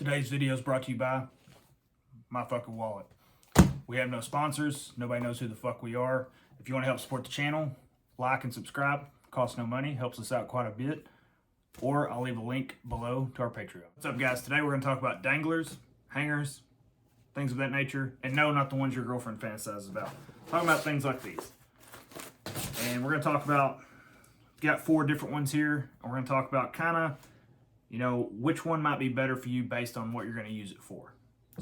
Today's video is brought to you by my fucking wallet. We have no sponsors. Nobody knows who the fuck we are. If you want to help support the channel, like and subscribe. Costs no money. Helps us out quite a bit. Or I'll leave a link below to our Patreon. What's up, guys? Today we're going to talk about danglers, hangers, things of that nature. And no, not the ones your girlfriend fantasizes about. Talking about things like these. And we're going to talk about, got 4 different ones here. And we're going to talk about kind of, you know, which one might be better for you based on what you're going to use it for.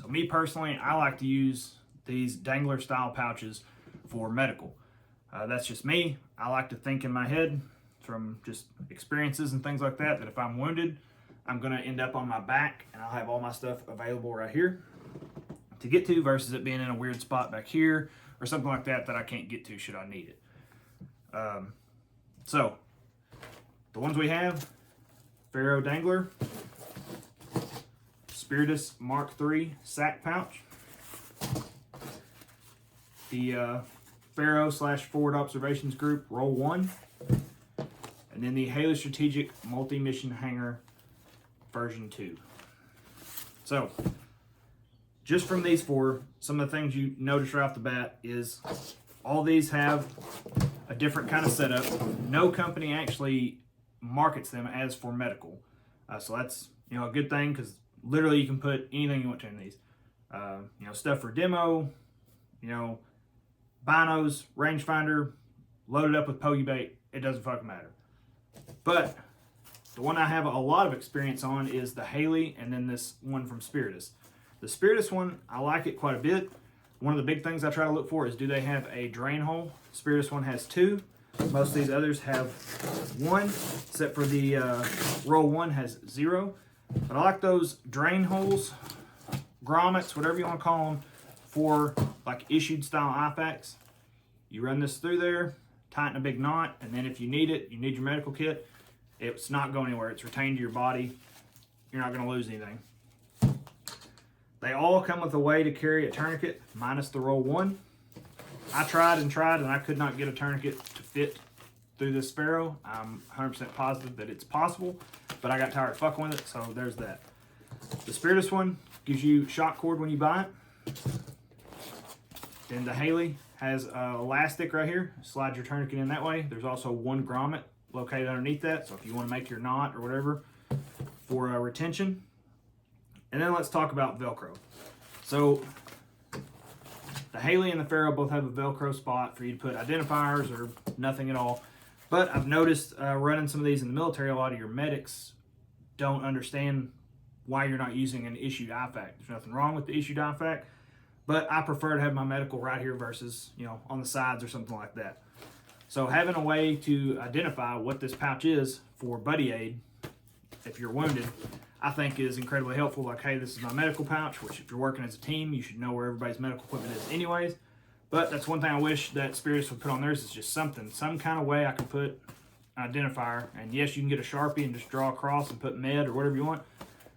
So me personally, I like to use these Dangler style pouches for medical. That's just me. I like to think in my head from just experiences and things like that, that if I'm wounded, I'm going to end up on my back and I'll have all my stuff available right here to get to versus it being in a weird spot back here or something like that that I can't get to should I need it. So the ones we have, Pharaoh Dangler, Spiritus Mark III sack pouch, the Pharaoh / Forward Observations Group Roll 1, and then the Haley Strategic Multi-Mission Hanger version 2. So, just from these 4, some of the things you notice right off the bat is all these have a different kind of setup. No company actually markets them as for medical, so that's, you know, a good thing, because literally you can put anything you want to in these. You know, stuff for demo, you know, binos, rangefinder, loaded up with pokey bait. It doesn't fucking matter. But the one I have a lot of experience on is the Haley, and then this one from Spiritus. The Spiritus one, I like it quite a bit. One of the big things I try to look for is, do they have a drain hole? Spiritus one has 2. Most of these others have 1, except for the Roll 1 has 0. But I like those drain holes, grommets, whatever you want to call them, for like issued style IFAKs. You run this through there, tighten a big knot, and then if you need it, you need your medical kit, it's not going anywhere. It's retained to your body. You're not going to lose anything. They all come with a way to carry a tourniquet, minus the Roll 1. I tried and I could not get a tourniquet to fit through this Pharaoh. I'm 100% positive that it's possible, but I got tired of fucking with it, so there's that. The Spiritus one gives you shock cord when you buy it. Then the Haley has an elastic right here. Slide your tourniquet in that way. There's also 1 grommet located underneath that, so if you want to make your knot or whatever for retention. And then let's talk about Velcro. So the Haley and the Pharaoh both have a Velcro spot for you to put identifiers or nothing at all. But I've noticed running some of these in the military, a lot of your medics don't understand why you're not using an issued IFAK. There's nothing wrong with the issued IFAK, but I prefer to have my medical right here versus, you know, on the sides or something like that. So having a way to identify what this pouch is for buddy aid, if you're wounded, I think is incredibly helpful. Like, hey, this is my medical pouch, which if you're working as a team, you should know where everybody's medical equipment is anyways. But that's one thing I wish that Spiritus would put on theirs, is just some kind of way I can put an identifier. And yes, you can get a Sharpie and just draw across and put med or whatever you want.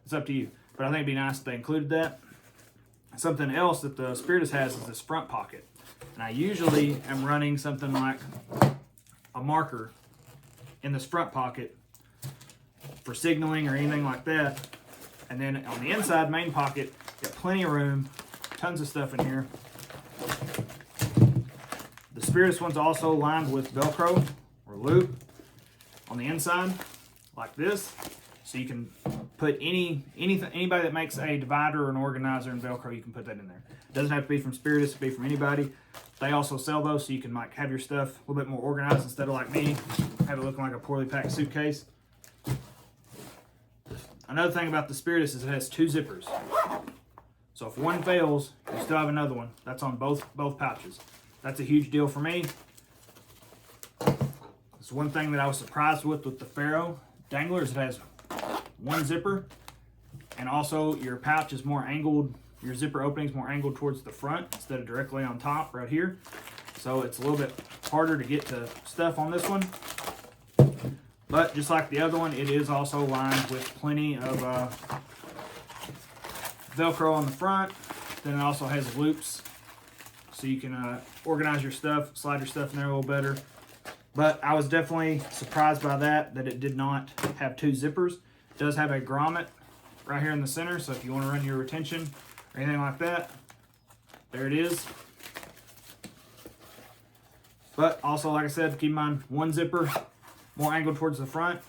It's up to you. But I think it'd be nice if they included that. Something else that the Spiritus has is this front pocket. And I usually am running something like a marker in this front pocket for signaling or anything like that. And then on the inside main pocket, got plenty of room, tons of stuff in here. The Spiritus one's also lined with Velcro or loop on the inside, like this. So you can put anybody that makes a divider or an organizer in Velcro, you can put that in there. It doesn't have to be from Spiritus, it can be from anybody. They also sell those, so you can like have your stuff a little bit more organized instead of like me, have it looking like a poorly packed suitcase. Another thing about the Spiritus is it has 2 zippers. So if one fails, you still have another one. That's on both pouches. That's a huge deal for me. It's one thing that I was surprised with the Pharaoh Dangler is it has 1 zipper, and also your pouch is more angled, your zipper opening is more angled towards the front instead of directly on top right here. So it's a little bit harder to get to stuff on this one. But just like the other one, it is also lined with plenty of Velcro on the front. Then it also has loops, so you can organize your stuff, slide your stuff in there a little better. But I was definitely surprised by that it did not have 2 zippers. It does have a grommet right here in the center. So if you want to run your retention or anything like that, there it is. But also, like I said, keep in mind, one zipper, more angled towards the front.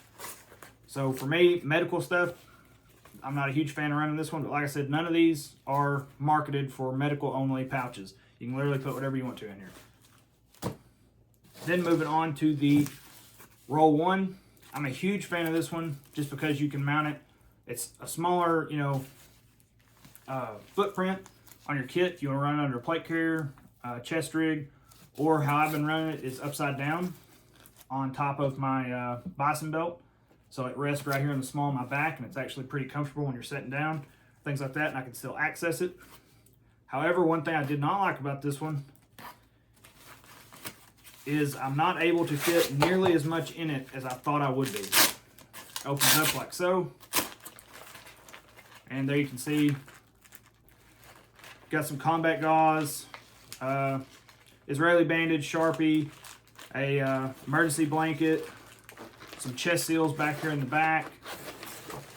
So for me, medical stuff, I'm not a huge fan of running this one, but like I said, none of these are marketed for medical only pouches. You can literally put whatever you want to in here. Then moving on to the Roll 1. I'm a huge fan of this one just because you can mount it. It's a smaller, footprint on your kit. If you want to run it under a plate carrier, chest rig, or how I've been running it is upside down on top of my bison belt. So it rests right here in the small of my back, and it's actually pretty comfortable when you're sitting down, things like that, and I can still access it. However, one thing I did not like about this one is I'm not able to fit nearly as much in it as I thought I would be. Opens up like so. And there you can see, got some combat gauze, Israeli bandage, Sharpie, a emergency blanket, some chest seals back here in the back.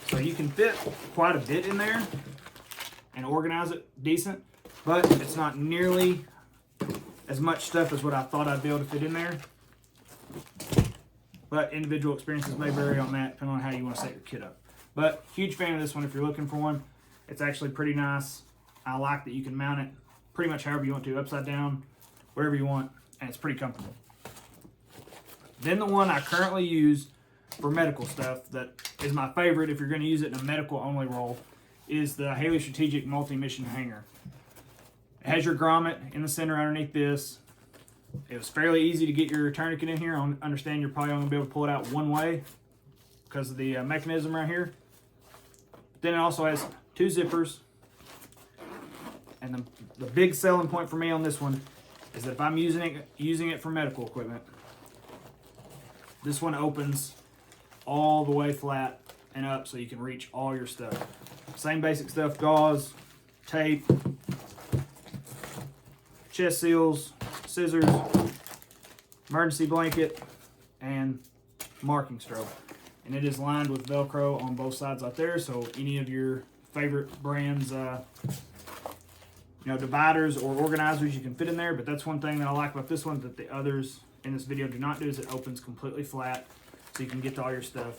So you can fit quite a bit in there and organize it decent, but it's not nearly as much stuff as what I thought I'd be able to fit in there. But individual experiences may vary on that, depending on how you want to set your kit up. But huge fan of this one if you're looking for one. It's actually pretty nice. I like that you can mount it pretty much however you want to, upside down, wherever you want, and it's pretty comfortable. Then the one I currently use for medical stuff that is my favorite if you're going to use it in a medical only roll is the Haley Strategic Multi-Mission Hanger. It has your grommet in the center underneath this. It was fairly easy to get your tourniquet in here. I understand you're probably only going to be able to pull it out one way because of the mechanism right here. But then it also has two zippers. And the big selling point for me on this one is that if I'm using it for medical equipment, this one opens all the way flat and up so you can reach all your stuff. Same basic stuff, gauze, tape, chest seals, scissors, emergency blanket, and marking stroke. And it is lined with Velcro on both sides out there, so any of your favorite brands, dividers or organizers you can fit in there. But that's one thing that I like about this one that the others in this video do not do, is it opens completely flat so you can get to all your stuff.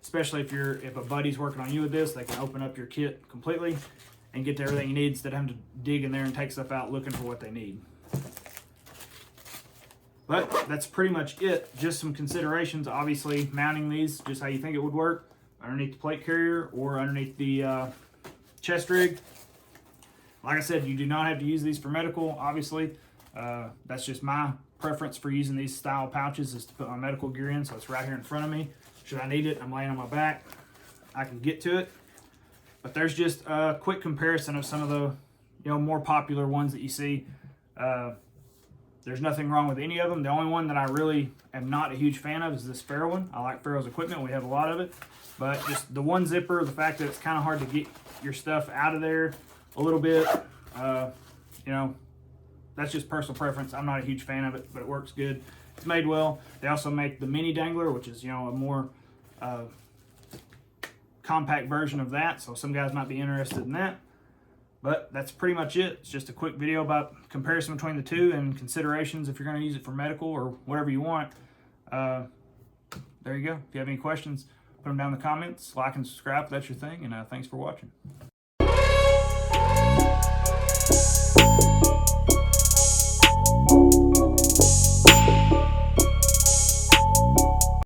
Especially if a buddy's working on you with this, they can open up your kit completely and get to everything you need instead of having to dig in there and take stuff out looking for what they need. But that's pretty much it. Just some considerations. Obviously, mounting these just how you think it would work underneath the plate carrier or underneath the chest rig. Like I said, you do not have to use these for medical, obviously. That's just my preference for using these style pouches, is to put my medical gear in, so it's right here in front of me. Should I need it, I'm laying on my back, I can get to it. But there's just a quick comparison of some of the more popular ones that you see. There's nothing wrong with any of them. The only one that I really am not a huge fan of is this Ferro one. I like Ferro's equipment. We have a lot of it. But just the one zipper, the fact that it's kind of hard to get your stuff out of there a little bit, that's just personal preference. I'm not a huge fan of it, but it works good. It's made well. They also make the mini Dangler, which is, a more compact version of that. So some guys might be interested in that. But that's pretty much it. It's just a quick video about comparison between the two and considerations if you're going to use it for medical or whatever you want. There you go. If you have any questions, put them down in the comments. Like and subscribe if that's your thing. And thanks for watching.